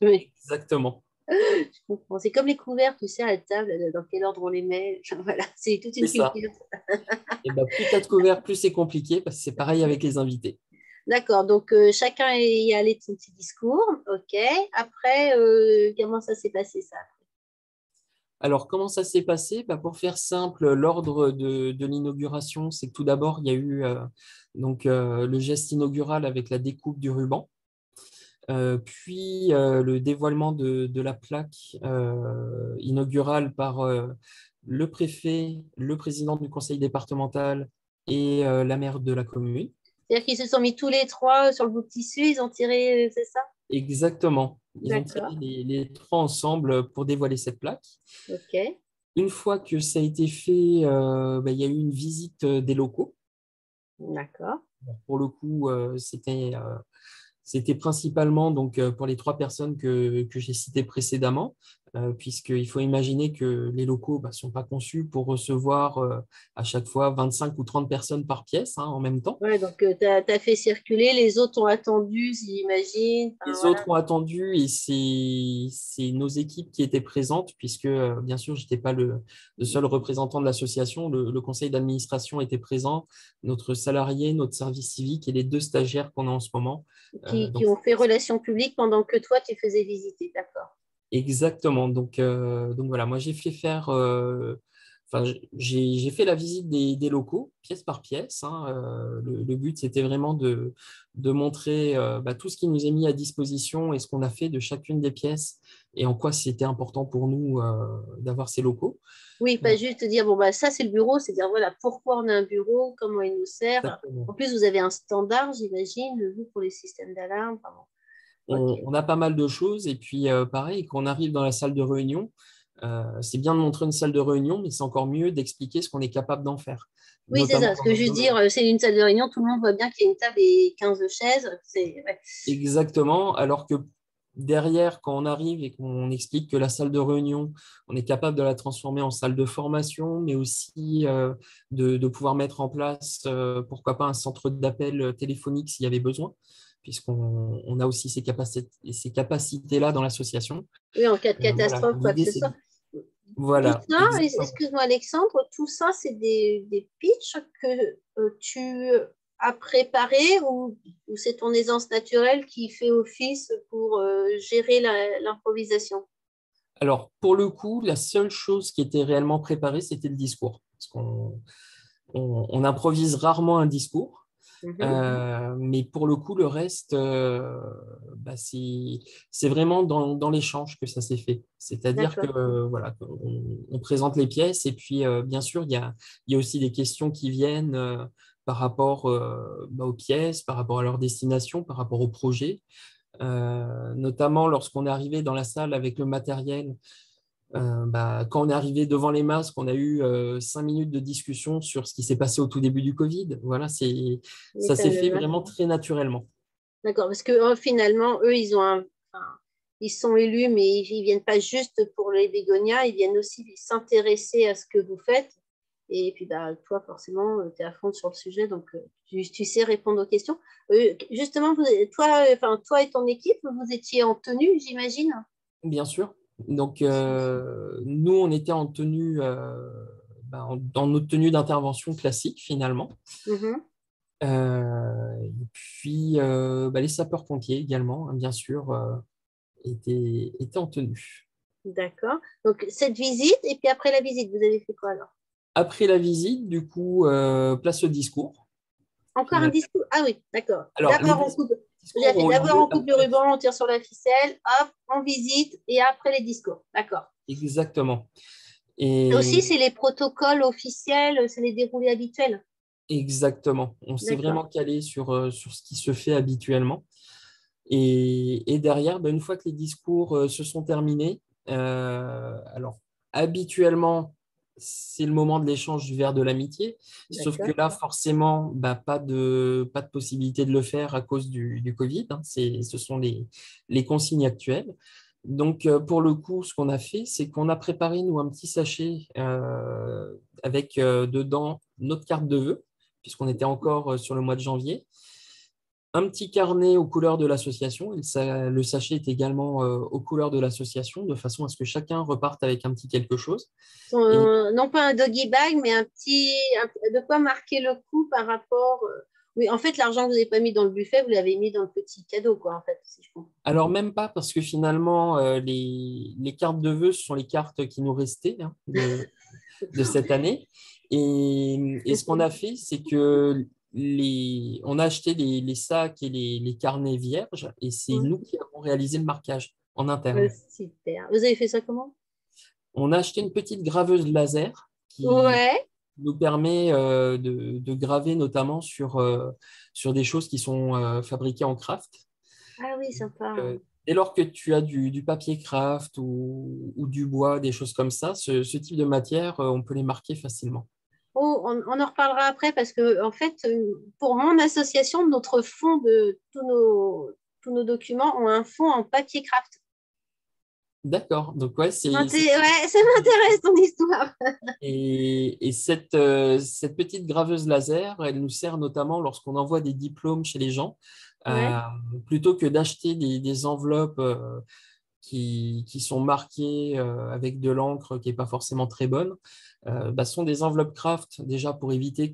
Mais exactement. je comprends. C'est comme les couverts, tu sais, à la table, dans quel ordre on les met. Enfin, voilà, c'est toute C'est une ça. culture. Et ben, plus tu as de couverts, plus c'est compliqué, parce que c'est pareil avec les invités. D'accord, donc chacun est allé de son petit discours. OK. Après, comment ça s'est passé ça? Alors, comment ça s'est passé? Bah, pour faire simple, l'ordre de l'inauguration, c'est que tout d'abord, il y a eu le geste inaugural avec la découpe du ruban, puis le dévoilement de la plaque inaugurale par le préfet, le président du conseil départemental et la maire de la commune. C'est-à-dire qu'ils se sont mis tous les trois sur le bout de tissu, ils ont tiré, c'est ça? Exactement. Ils ont tiré D'accord. les trois ensemble pour dévoiler cette plaque. OK. Une fois que ça a été fait, il y a eu une visite des locaux. D'accord. Pour le coup, c'était principalement donc, pour les trois personnes que j'ai citées précédemment, puisqu'il faut imaginer que les locaux ne sont pas conçus pour recevoir à chaque fois 25 ou 30 personnes par pièce en même temps. Ouais, donc tu as fait circuler, les autres ont attendu, j'imagine. Enfin, Les voilà. autres ont attendu et c'est nos équipes qui étaient présentes, puisque bien sûr, je n'étais pas le seul représentant de l'association. Le conseil d'administration était présent, notre salarié, notre service civique et les deux stagiaires qu'on a en ce moment. Qui Donc, ont fait relations publiques pendant que toi, tu faisais visiter. D'accord. exactement. Donc voilà, moi j'ai fait faire, j'ai fait la visite des locaux, pièce par pièce. Le but, c'était vraiment de montrer tout ce qui nous est mis à disposition et ce qu'on a fait de chacune des pièces et en quoi c'était important pour nous d'avoir ces locaux. Oui, Euh, pas juste te dire, bon, bah, ça, c'est le bureau, c'est dire, voilà, pourquoi on a un bureau, comment il nous sert. En Exactement. plus, vous avez un standard, j'imagine, vous, pour les systèmes d'alarme. Pardon. OK. On a pas mal de choses et puis pareil, quand on arrive dans la salle de réunion, c'est bien de montrer une salle de réunion, mais c'est encore mieux d'expliquer ce qu'on est capable d'en faire, Oui, c'est notamment ça. Ce dans que notre je veux dire, domaine. c'est une salle de réunion, tout le monde voit bien qu'il y a une table et 15 chaises. Ouais. Exactement, alors que derrière, quand on arrive et qu'on explique que la salle de réunion, on est capable de la transformer en salle de formation, mais aussi de pouvoir mettre en place, pourquoi pas, un centre d'appel téléphonique s'il y avait besoin, puisqu'on a aussi ces capacités-là dans l'association. Oui, en cas de Voilà, catastrophe, quoi que l'idée, ce c'est... soit. Tout Voilà, ça, exactement. excuse-moi Alexandre, tout ça, c'est des pitchs que tu as préparés ou c'est ton aisance naturelle qui fait office pour gérer l'improvisation? Alors, pour le coup, la seule chose qui était réellement préparée, c'était le discours. Parce qu'on improvise rarement un discours. Mhm. Mais pour le coup, le reste, c'est vraiment dans l'échange que ça s'est fait. C'est-à-dire que D'accord. voilà, on présente les pièces et puis bien sûr, il y a aussi des questions qui viennent par rapport aux pièces, par rapport à leur destination, par rapport au projet. Notamment lorsqu'on est arrivé dans la salle avec le matériel, quand on est arrivé devant les masques, on a eu 5 minutes de discussion sur ce qui s'est passé au tout début du Covid. Voilà, ça s'est fait vraiment très naturellement. D'accord, parce que finalement, eux, enfin, ils sont élus, mais ils ne viennent pas juste pour les bégonias, ils viennent aussi s'intéresser à ce que vous faites. Et puis, bah, toi, forcément, tu es à fond sur le sujet, donc tu sais répondre aux questions. Justement, toi et ton équipe, vous étiez en tenue, j'imagine. Bien sûr. Donc, nous, on était en tenue, dans notre tenue d'intervention classique, finalement. Mhm. Et puis, les sapeurs-pompiers également, bien sûr, étaient en tenue. D'accord. Donc, cette visite, et puis après la visite, vous avez fait quoi alors? Après la visite, du coup, place au discours. Encore un discours? Ah oui, d'accord. Alors, les D'abord, on coupe. J'ai discours fait ont eu d'abord lieu on coupe le après. ruban, on tire sur la ficelle, hop, on visite, et après les discours. D'accord. Exactement. Aussi, Et c'est les protocoles officiels, c'est les déroulés habituels. exactement. On s'est D'accord. vraiment calé sur ce qui se fait habituellement. Et derrière, une fois que les discours se sont terminés, alors habituellement, c'est le moment de l'échange du verre de l'amitié, sauf que D'accord. là, forcément, pas de possibilité de le faire à cause du Covid. Ce sont les consignes actuelles. Donc, pour le coup, ce qu'on a fait, c'est qu'on a préparé, nous, un petit sachet avec dedans notre carte de vœux, puisqu'on était encore sur le mois de janvier, un petit carnet aux couleurs de l'association. Le sachet est également aux couleurs de l'association, de façon à ce que chacun reparte avec un petit quelque chose. Et Non pas un doggy bag, mais de quoi marquer le coup par rapport. Oui, en fait, l'argent que vous n'avez pas mis dans le buffet, vous l'avez mis dans le petit cadeau, quoi, en fait, si je comprends. alors, même pas, parce que finalement, les cartes de vœux ce sont les cartes qui nous restaient de cette année. Et ce qu'on a fait, c'est que on a acheté les sacs et les carnets vierges, et c'est nous qui avons réalisé le marquage en interne. Super. Vous avez fait ça comment? On a acheté une petite graveuse laser qui Ouais. nous permet de graver notamment sur des choses qui sont fabriquées en craft. Ah oui, sympa. Dès lors que tu as du papier craft ou du bois, des choses comme ça, ce type de matière, on peut les marquer facilement. Oh, on en reparlera après parce que, en fait, pour mon association, notre fond de tous nos documents ont un fond en papier craft. D'accord. Donc, ouais, Ouais, ça m'intéresse ton histoire. et cette petite graveuse laser, elle nous sert notamment lorsqu'on envoie des diplômes chez les gens. Ouais. Euh, Plutôt que d'acheter des enveloppes qui sont marquées avec de l'encre qui n'est pas forcément très bonne, ce sont des enveloppes craft déjà pour éviter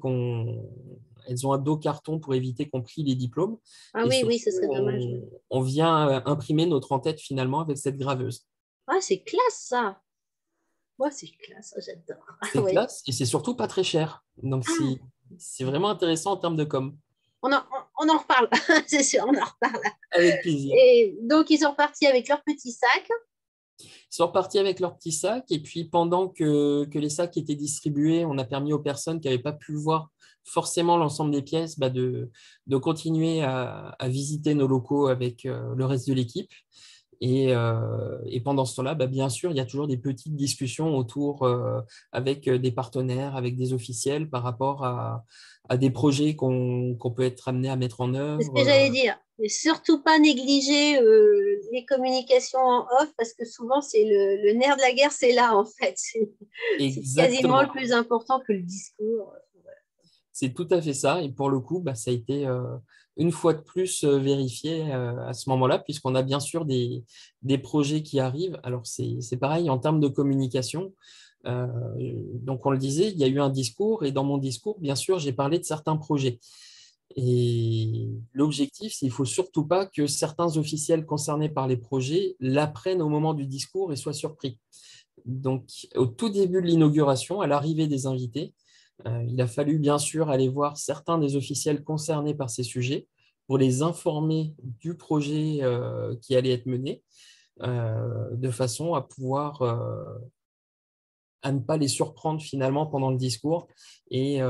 elles ont un dos carton pour éviter qu'on plie les diplômes. Ah Et oui, oui, surtout, ce serait dommage. on vient imprimer notre en-tête finalement avec cette graveuse. Ah, c'est classe ça. Moi, c'est classe, ah, j'adore. Ah, C'est ouais. classe et c'est surtout pas très cher. Donc, c'est vraiment intéressant en termes de com. On en, on en reparle, c'est sûr, on en reparle. Avec plaisir. Et donc, ils sont repartis avec leur petit sac. Ils sont repartis avec leurs petits sacs et puis pendant que les sacs étaient distribués, on a permis aux personnes qui n'avaient pas pu voir forcément l'ensemble des pièces de continuer à visiter nos locaux avec le reste de l'équipe. Et pendant ce temps-là, bien sûr, il y a toujours des petites discussions autour avec des partenaires, avec des officiels par rapport à des projets qu'on peut être amené à mettre en C'est ce que œuvre. j'allais dire. Et surtout pas négliger les communications en off parce que souvent, c'est le nerf de la guerre, c'est là, en fait. C'est quasiment le Exactement. plus important que le discours. C'est tout à fait ça. Et pour le coup, ça a été une fois de plus vérifié à ce moment-là, puisqu'on a bien sûr des projets qui arrivent. Alors, c'est pareil en termes de communication. Euh, donc, on le disait, il y a eu un discours. Et dans mon discours, bien sûr, j'ai parlé de certains projets. Et l'objectif, c'est qu'il ne faut surtout pas que certains officiels concernés par les projets l'apprennent au moment du discours et soient surpris. Donc, au tout début de l'inauguration, à l'arrivée des invités, il a fallu bien sûr aller voir certains des officiels concernés par ces sujets pour les informer du projet qui allait être mené, de façon à pouvoir à ne pas les surprendre finalement pendant le discours et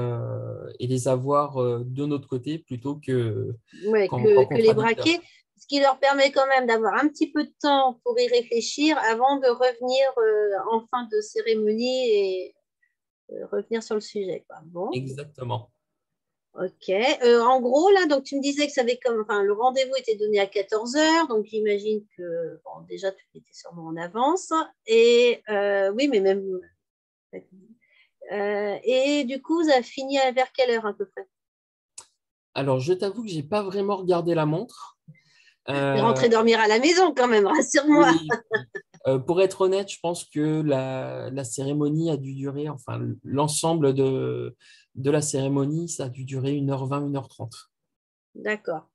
les avoir de notre côté plutôt que Ouais, qu'en que les contradicteur. braquer, ce qui leur permet quand même d'avoir un petit peu de temps pour y réfléchir avant de revenir en fin de cérémonie et revenir sur le sujet, quoi. Bon, Exactement. ok. En gros, là, donc tu me disais que ça avait comme, enfin, le rendez-vous était donné à 14 heures, donc j'imagine que, bon, déjà, tu étais sûrement en avance. Et oui, mais même. Et du coup, vous avez fini vers quelle heure à peu près? Alors, je t'avoue que j'ai pas vraiment regardé la montre. T'es Euh, rentré dormir à la maison quand même, rassure-moi. oui, pour être honnête, je pense que la cérémonie a dû durer, enfin, l'ensemble de la cérémonie, ça a dû durer 1h20, 1h30. D'accord.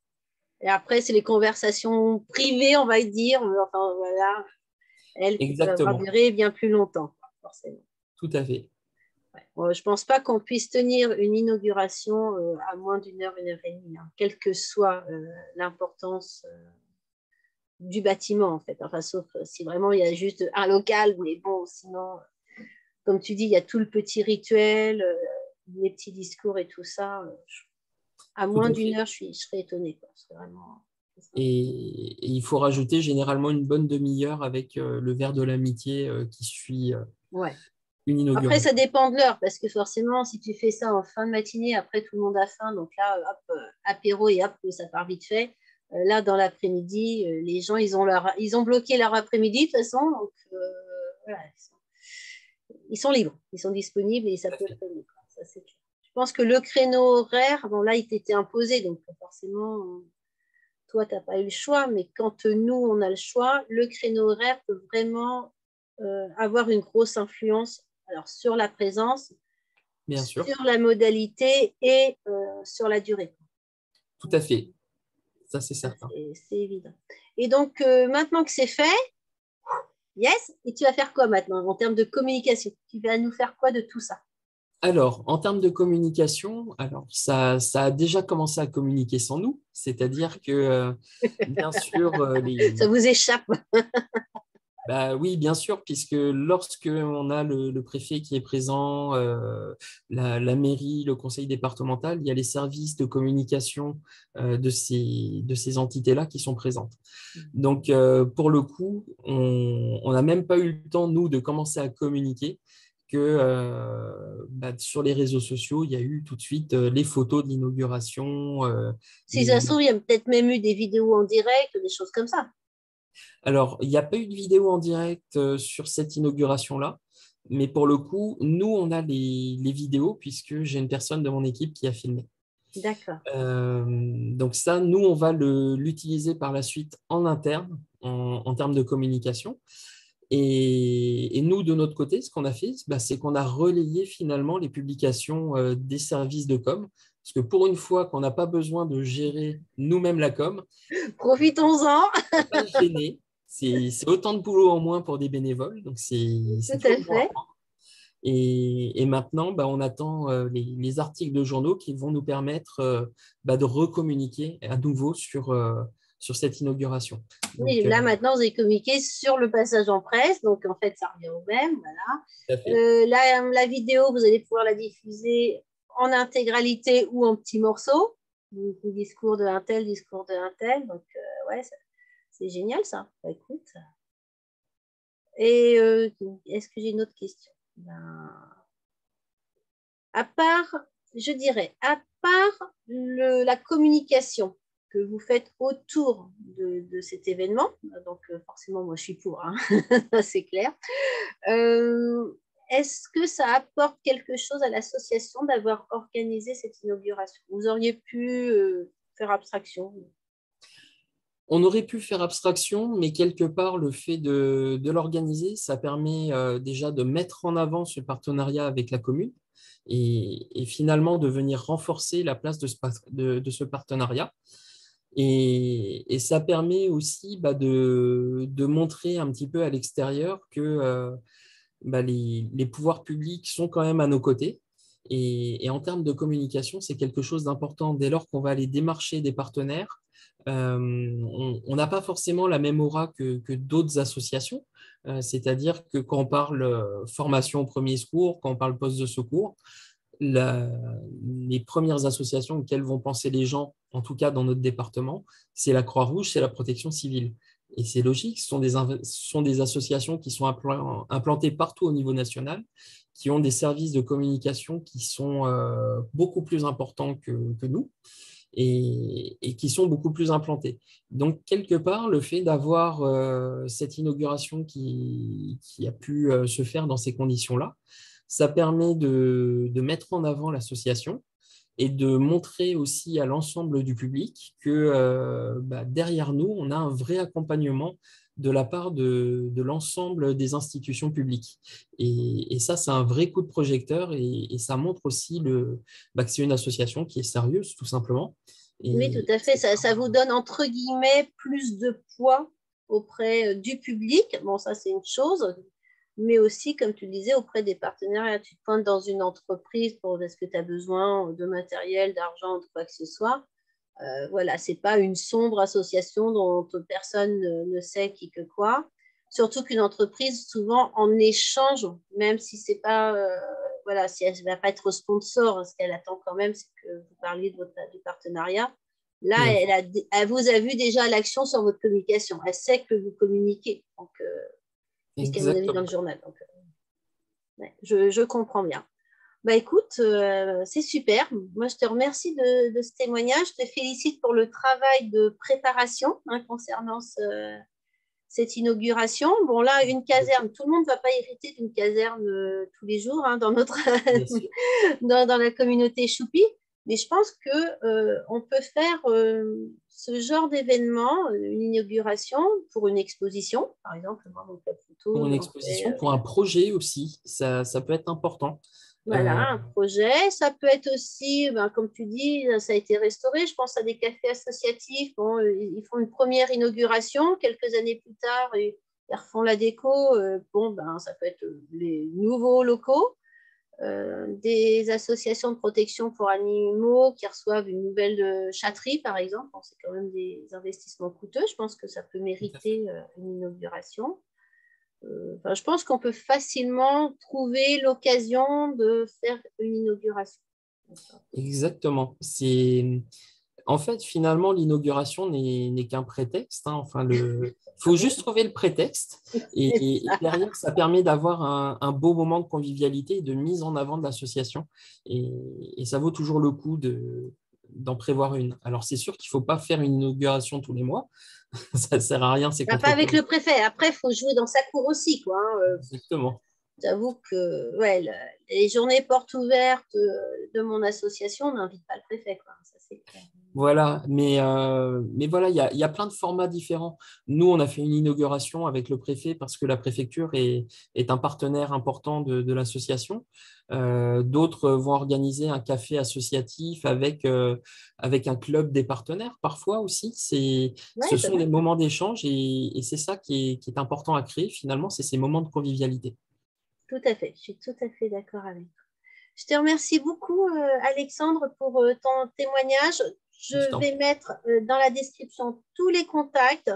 Et après, c'est les conversations privées, on va dire. Enfin, voilà, elles qui peuvent avoir Exactement, duré bien plus longtemps, forcément. tout à fait. Ouais. Bon, je ne pense pas qu'on puisse tenir une inauguration à moins d'une heure et demie, hein, quelle que soit l'importance du bâtiment, en fait. Enfin, sauf si vraiment il y a juste un local, mais bon, sinon, comme tu dis, il y a tout le petit rituel, les petits discours et tout ça. À Tout moins à d'une fait. heure, je serais étonnée, quoi. C'est vraiment. Et il faut rajouter généralement une bonne demi-heure avec le verre de l'amitié qui suit Ouais. une Après, inauguration. ça dépend de l'heure, parce que forcément, si tu fais ça en fin de matinée, après tout le monde a faim, donc là, hop, apéro et hop, ça part vite fait. Là, dans l'après-midi, les gens, ils ont bloqué leur après-midi de toute façon. Donc, voilà, ils sont libres, ils sont disponibles et ça peut être libre. Ça, c'est clair. Je pense que le créneau horaire, bon, là, il t'était imposé. Donc, forcément, toi, tu n'as pas eu le choix. Mais quand nous, on a le choix, le créneau horaire peut vraiment avoir une grosse influence alors, sur la présence, Bien sûr, sur la modalité et sur la durée. tout à fait. Ça, c'est certain. C'est évident. Et donc, maintenant que c'est fait, yes, et tu vas faire quoi maintenant en termes de communication? Tu vas nous faire quoi de tout ça? Alors, en termes de communication, alors ça a déjà commencé à communiquer sans nous, c'est-à-dire que, bien sûr, Ça vous échappe. bah oui, bien sûr, puisque lorsque on a le préfet qui est présent, la mairie, le conseil départemental, il y a les services de communication de ces entités-là qui sont présentes. Donc, pour le coup, on n'a même pas eu le temps, nous, de commencer à communiquer que sur les réseaux sociaux, il y a eu tout de suite les photos de l'inauguration. Si ça se trouve, il y a peut-être même eu des vidéos en direct, des choses comme ça. Alors, il n'y a pas eu de vidéo en direct sur cette inauguration-là, mais pour le coup, nous, on a les vidéos puisque j'ai une personne de mon équipe qui a filmé. D'accord. Donc ça, nous, on va l'utiliser par la suite en interne, en termes de communication. Et nous, de notre côté, ce qu'on a fait, c'est qu'on a relayé finalement les publications des services de com. Parce que pour une fois qu'on n'a pas besoin de gérer nous-mêmes la com, Profitons-en. on va pas se gêner. C'est autant de boulot en moins pour des bénévoles. Donc, c'est Tout à toujours bon à fait. prendre. Et maintenant, on attend les articles de journaux qui vont nous permettre de recommuniquer à nouveau sur cette inauguration. Oui, Donc, là, maintenant, vous avez communiqué sur le passage en presse. Donc, en fait, ça revient au même. Voilà. tout à fait. La vidéo, vous allez pouvoir la diffuser en intégralité ou en petits morceaux. Discours de un tel, discours de un tel. Donc, ouais, c'est génial, ça. Bah, écoute. Et est-ce que j'ai une autre question? Ben, à part, je dirais, à part la communication que vous faites autour de cet événement, donc forcément, moi, je suis pour, hein, c'est clair. Est-ce que ça apporte quelque chose à l'association d'avoir organisé cette inauguration? Vous auriez pu faire abstraction? On aurait pu faire abstraction, mais quelque part, le fait de l'organiser, ça permet déjà de mettre en avant ce partenariat avec la commune et finalement de venir renforcer la place de ce partenariat. Et ça permet aussi de montrer un petit peu à l'extérieur que les pouvoirs publics sont quand même à nos côtés. Et en termes de communication, c'est quelque chose d'important. Dès lors qu'on va aller démarcher des partenaires, on n'a pas forcément la même aura que d'autres associations. C'est-à-dire que quand on parle formation au premier secours, quand on parle poste de secours, les premières associations auxquelles vont penser les gens, en tout cas dans notre département, c'est la Croix-Rouge, c'est la protection civile. Et c'est logique, ce sont des associations qui sont implantées partout au niveau national, qui ont des services de communication qui sont beaucoup plus importants que nous et qui sont beaucoup plus implantés. Donc, quelque part, le fait d'avoir cette inauguration qui a pu se faire dans ces conditions-là, ça permet de mettre en avant l'association et de montrer aussi à l'ensemble du public que derrière nous, on a un vrai accompagnement de la part de l'ensemble des institutions publiques. Et ça, c'est un vrai coup de projecteur et ça montre aussi que c'est une association qui est sérieuse, tout simplement. Oui, tout Et à fait. Ça vous donne, entre guillemets, plus de poids auprès du public. Bon, ça, c'est une chose. Mais aussi, comme tu le disais, auprès des partenaires. Tu te pointes dans une entreprise pour est-ce que tu as besoin de matériel, d'argent, de quoi que ce soit. Voilà, c'est pas une sombre association dont personne ne sait qui que quoi. Surtout qu'une entreprise, souvent, en échange, même si c'est pas, voilà, si elle ne va pas être sponsor, ce qu'elle attend quand même, c'est que vous parliez du partenariat. Là, bien sûr. elle vous a vu déjà l'action sur votre communication. Elle sait que vous communiquez, donc, puisqu'elle vous a vu dans le Exactement. journal. Donc, ouais, je comprends bien. Bah écoute, c'est super. Moi, je te remercie de ce témoignage. Je te félicite pour le travail de préparation concernant cette inauguration. Bon, là, une caserne, tout le monde ne va pas hériter d'une caserne tous les jours dans notre Bien sûr. dans la communauté Choupi, mais je pense que on peut faire ce genre d'événement, une inauguration pour une exposition, par exemple, moi, mon club Pour photo, une j'en fais, exposition, pour un projet aussi, ça peut être important. Euh, voilà, un projet. Ça peut être aussi, ben, comme tu dis, ça a été restauré. Je pense à des cafés associatifs. Bon, ils font une première inauguration. Quelques années plus tard, ils refont la déco. Bon, ben, ça peut être les nouveaux locaux. Des associations de protection pour animaux qui reçoivent une nouvelle chatterie, par exemple. Bon, c'est quand même des investissements coûteux. Je pense que ça peut mériter une inauguration. Enfin, je pense qu'on peut facilement trouver l'occasion de faire une inauguration. Exactement. En fait, finalement, l'inauguration n'est qu'un prétexte, hein. Enfin, il faut juste trouver le prétexte C'est et ça. derrière, ça permet d'avoir un beau moment de convivialité et de mise en avant de l'association. Et ça vaut toujours le coup d'en prévoir une. Alors, c'est sûr qu'il ne faut pas faire une inauguration tous les mois. Ça ne sert à rien, c'est Bah, pas avec le contre-productif. préfet. Après, il faut jouer dans sa cour aussi, quoi. Exactement. J'avoue que ouais, les journées portes ouvertes de mon association n'invitent pas le préfet, quoi. Ça, c'est clair. Voilà, mais voilà, il y a plein de formats différents. Nous, on a fait une inauguration avec le préfet parce que la préfecture est un partenaire important de l'association. D'autres vont organiser un café associatif avec un club des partenaires parfois aussi. Ce Ouais, pas sont des mal. moments d'échange et c'est ça qui est important à créer finalement, c'est ces moments de convivialité. Tout à fait. Je suis tout à fait d'accord avec toi. Je te remercie beaucoup, Alexandre, pour ton témoignage. Je Je t'en vais prie. mettre dans la description tous les contacts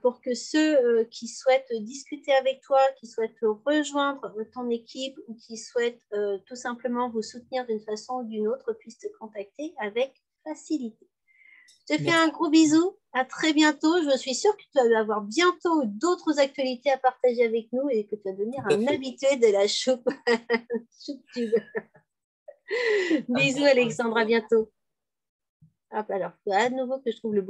pour que ceux qui souhaitent discuter avec toi, qui souhaitent rejoindre ton équipe ou qui souhaitent tout simplement vous soutenir d'une façon ou d'une autre puissent te contacter avec facilité. Je te fais un Merci. gros bisou. À très bientôt. Je suis sûre que tu vas avoir bientôt d'autres actualités à partager avec nous et que tu vas devenir Tout à un fait. habitué de la choupe, choupe tube. À Bisous bientôt. Alexandre, à bientôt. Hop, alors, à nouveau que je trouve le